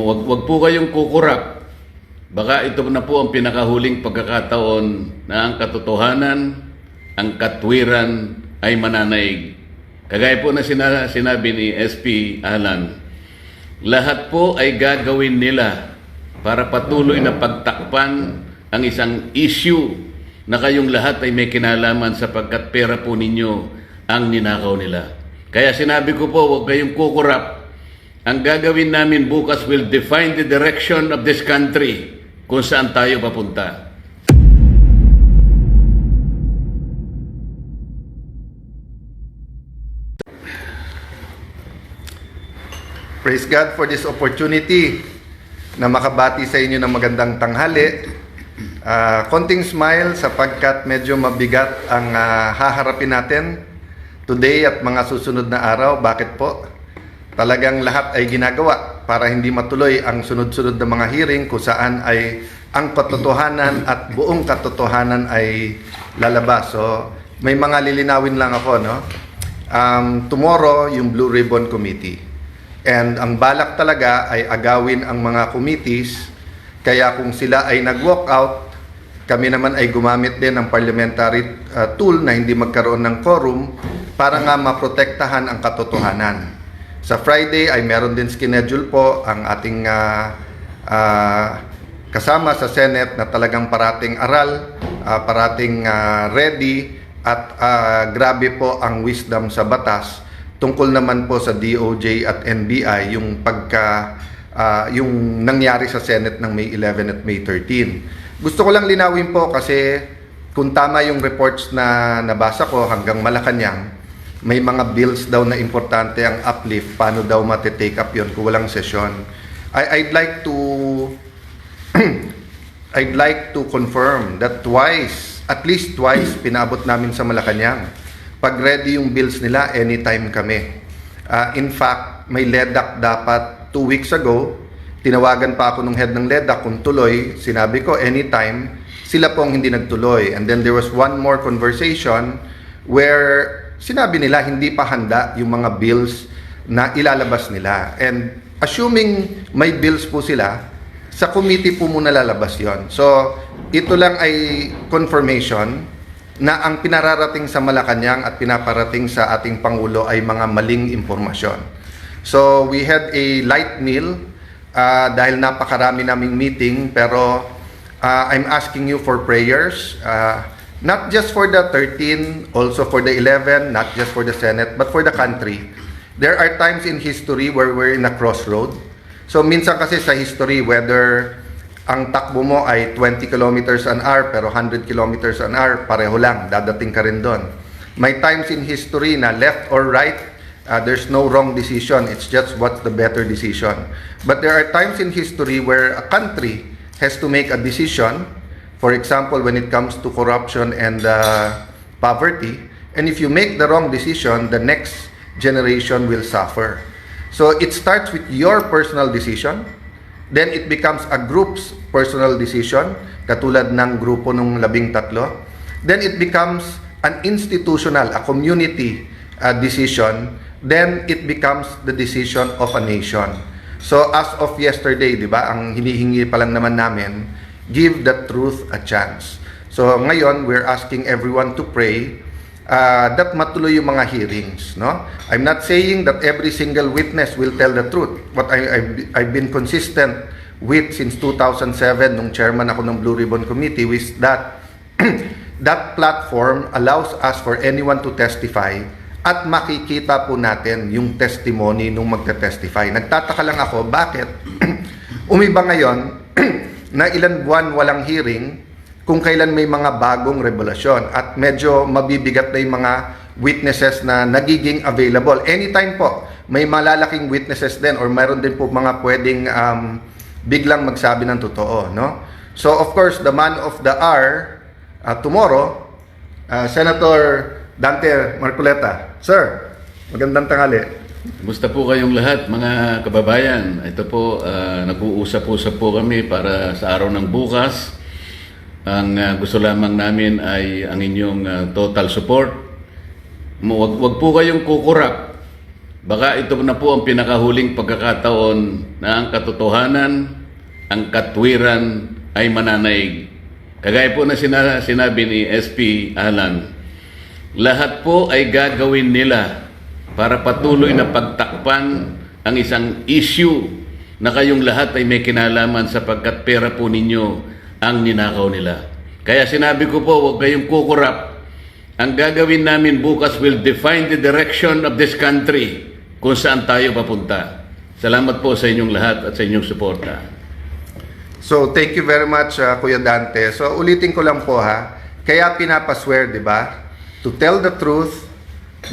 Wag po kayong kukurap. Baka ito na po ang pinakahuling pagkakataon na ang katotohanan, ang katwiran ay mananaig. Kagaya po na sinabi ni SP Alan, lahat po ay gagawin nila para patuloy na pagtakpan ang isang issue na kayong lahat ay may kinalaman sapagkat pera po ninyo ang ninakaw nila. Kaya sinabi ko po, huwag kayong kukurap. Ang gagawin namin bukas will define the direction of this country kung saan tayo papunta. Praise God for this opportunity na makabati sa inyo ng magandang tanghali. Konting smile sapagkat medyo mabigat ang haharapin natin today at mga susunod na araw. Bakit po? Talagang lahat ay ginagawa para hindi matuloy ang sunod-sunod na mga hearing kung saan ay ang katotohanan at buong katotohanan ay lalabas. So, may mga lilinawin lang ako, no? Tomorrow, yung Blue Ribbon Committee. And ang balak talaga ay agawin ang mga committees. Kaya kung sila ay nag-walk out, kami naman ay gumamit din ng parliamentary tool na hindi magkaroon ng quorum para nga maprotektahan ang katotohanan. Sa Friday ay meron din schedule po ang ating kasama sa Senate na talagang parating aral, parating ready at grabe po ang wisdom sa batas tungkol naman po sa DOJ at NBI yung nangyari sa Senate ng May 11 at May 13. Gusto ko lang linawin po kasi kung tama yung reports na nabasa ko hanggang Malacanang, may mga bills daw na importante ang uplift, paano daw matitake up yun kung walang sesyon. I'd like to confirm that at least twice, pinaabot namin sa Malacanang. Pag ready yung bills nila, anytime kami. In fact, may LEDAC dapat 2 weeks ago. Tinawagan pa ako ng head ng LEDAC kung tuloy. Sinabi ko, anytime. Sila pong hindi nagtuloy. And then there was one more conversation where sinabi nila hindi pa handa yung mga bills na ilalabas nila. And assuming may bills po sila, sa committee po muna lalabas yon. So, ito lang ay confirmation na ang pinararating sa Malacanang at pinaparating sa ating Pangulo ay mga maling impormasyon. So, we had a light meal dahil napakarami naming meeting, pero I'm asking you for prayers. Not just for the 13, also for the 11, not just for the Senate, but for the country. There are times in history where we're in a crossroad. So minsan kasi sa history, whether ang takbo mo ay 20 kilometers an hour pero 100 kilometers an hour, pareho lang, dadating ka rin doon. May times in history na left or right, there's no wrong decision. It's just what's the better decision. But there are times in history where a country has to make a decision. For example, when it comes to corruption and poverty, and if you make the wrong decision, the next generation will suffer. So it starts with your personal decision, then it becomes a group's personal decision, katulad ng grupo ng 13. Then it becomes an institutional, a community decision, then it becomes the decision of a nation. So as of yesterday, di ba, ang hinihingi pa lang naman namin, give the truth a chance. So ngayon, we're asking everyone to pray that matuloy yung mga hearings. No? I'm not saying that every single witness will tell the truth. What I've been consistent with since 2007, nung chairman ako ng Blue Ribbon Committee, was that that platform allows us for anyone to testify at makikita po natin yung testimony nung magte-testify. Nagtataka lang ako, bakit umiba ngayon na ilan buwan walang hearing kung kailan may mga bagong revelasyon at medyo mabibigat na yung mga witnesses na nagiging available. Anytime po, may malalaking witnesses din or mayroon din po mga pwedeng biglang magsabi ng totoo. No? So of course, the man of the hour tomorrow, Senator Dante Marcoleta. Sir, magandang tanghali. Kumusta po kayong lahat, mga kababayan? Ito po, nag-uusap-usap po kami para sa araw ng bukas. Ang gusto lamang namin ay ang inyong total support. Wag po kayong kukurap. baka ito na po ang pinakahuling pagkakataon na ang katotohanan, ang katwiran ay mananaig. Kagaya po na sinabi ni SP Alan, lahat po ay gagawin nila para patuloy na pagtakpan ang isang issue na kayong lahat ay may kinalaman sapagkat pera po ninyo ang ninakaw nila. Kaya sinabi ko po, huwag kayong kukurap. Ang gagawin namin bukas will define the direction of this country kung saan tayo papunta. Salamat po sa inyong lahat at sa inyong suporta. So, thank you very much, Kuya Dante. So, ulitin ko lang po ha. Kaya pinapaswear, di ba? To tell the truth,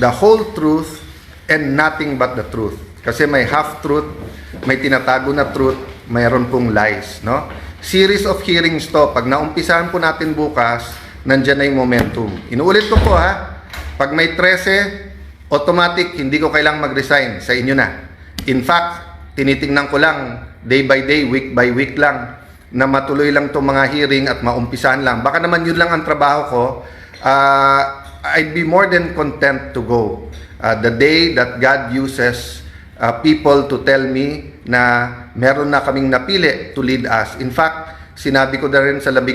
the whole truth, and nothing but the truth. Kasi may half-truth, may tinatago na truth, mayroon pong lies, no? Series of hearings to. Pag naumpisahan po natin bukas, nandyan na yung momentum. Inuulit ko po ha. Pag may 13, automatic, hindi ko kailang mag-resign. Sa inyo na. In fact, tinitingnan ko lang, day by day, week by week lang, na matuloy lang itong mga hearing at maumpisahan lang. Baka naman yun lang ang trabaho ko. I'd be more than content to go. The day that God uses people to tell me na meron na kaming napili to lead us. In fact, sinabi ko na rin sa 12,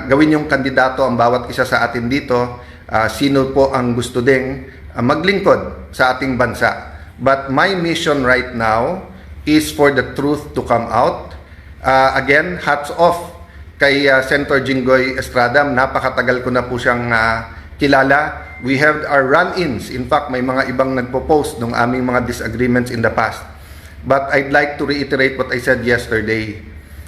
gawin yung kandidato ang bawat isa sa atin dito. Sino po ang gusto ding maglingkod sa ating bansa. But my mission right now is for the truth to come out. Again, hats off kay Senator Jinggoy Estrada. Napakatagal ko na po siyang kilala. We have our run-ins. In fact, may mga ibang nagpo-post ng aming mga disagreements in the past. But I'd like to reiterate what I said yesterday.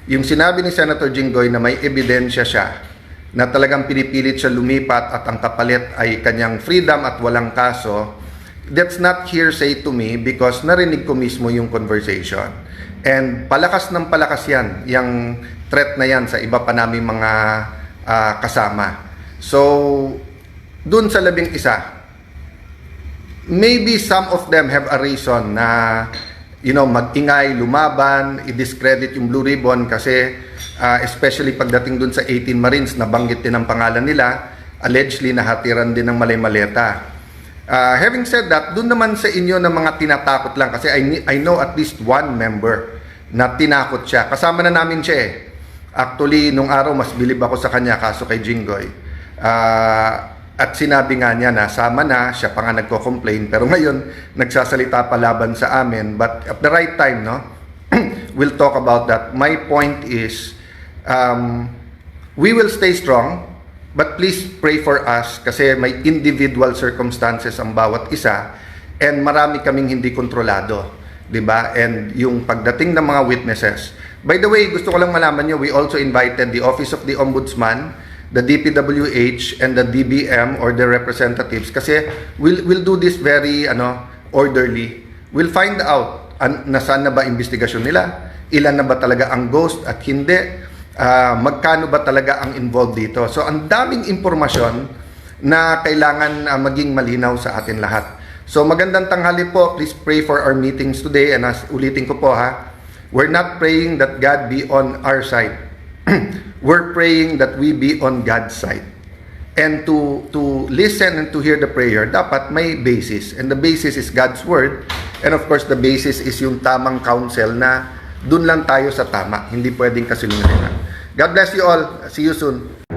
Yung sinabi ni Senator Jinggoy na may ebidensya siya na talagang pinipilit siya lumipat at ang kapalit ay kanyang freedom at walang kaso, that's not hearsay to me because narinig ko mismo yung conversation. And palakas ng palakas yan, yung threat na yan sa iba pa naming mga kasama. So, dun sa 11, maybe some of them have a reason na, mag-ingay, lumaban, i-discredit yung Blue Ribbon kasi especially pagdating dun sa 18 Marines, nabanggit din ang pangalan nila, allegedly nahatiran din ng malay-maleta. Having said that, dun naman sa inyo na mga tinatakot lang kasi I know at least one member na tinakot siya. Kasama na namin siya eh. Actually, nung araw mas bilib ako sa kanya kaso kay Jinggoy. At sinabi nga niya na sama na, siya pa nga nagko-complain. Pero ngayon, nagsasalita pa laban sa amin. But at the right time, no, we'll talk about that. My point is, we will stay strong. But please pray for us kasi may individual circumstances ang bawat isa and marami kaming hindi kontrolado, 'di ba? And yung pagdating ng mga witnesses. By the way, gusto ko lang malaman niyo, we also invited the Office of the Ombudsman, the DPWH and the DBM or the representatives kasi we'll do this very orderly. We'll find out nasaan na ba investigasyon nila, ilan na ba talaga ang ghost at hindi. Magkano ba talaga ang involved dito. So, ang daming impormasyon na kailangan maging malinaw sa atin lahat. So, magandang tanghali po. Please pray for our meetings today. And ulitin ko po ha, we're not praying that God be on our side. We're praying that we be on God's side. And to listen and to hear the prayer, dapat may basis. And the basis is God's Word. And of course, the basis is yung tamang counsel na dun lang tayo sa tama. Hindi pwedeng kasilungan. God bless you all. See you soon.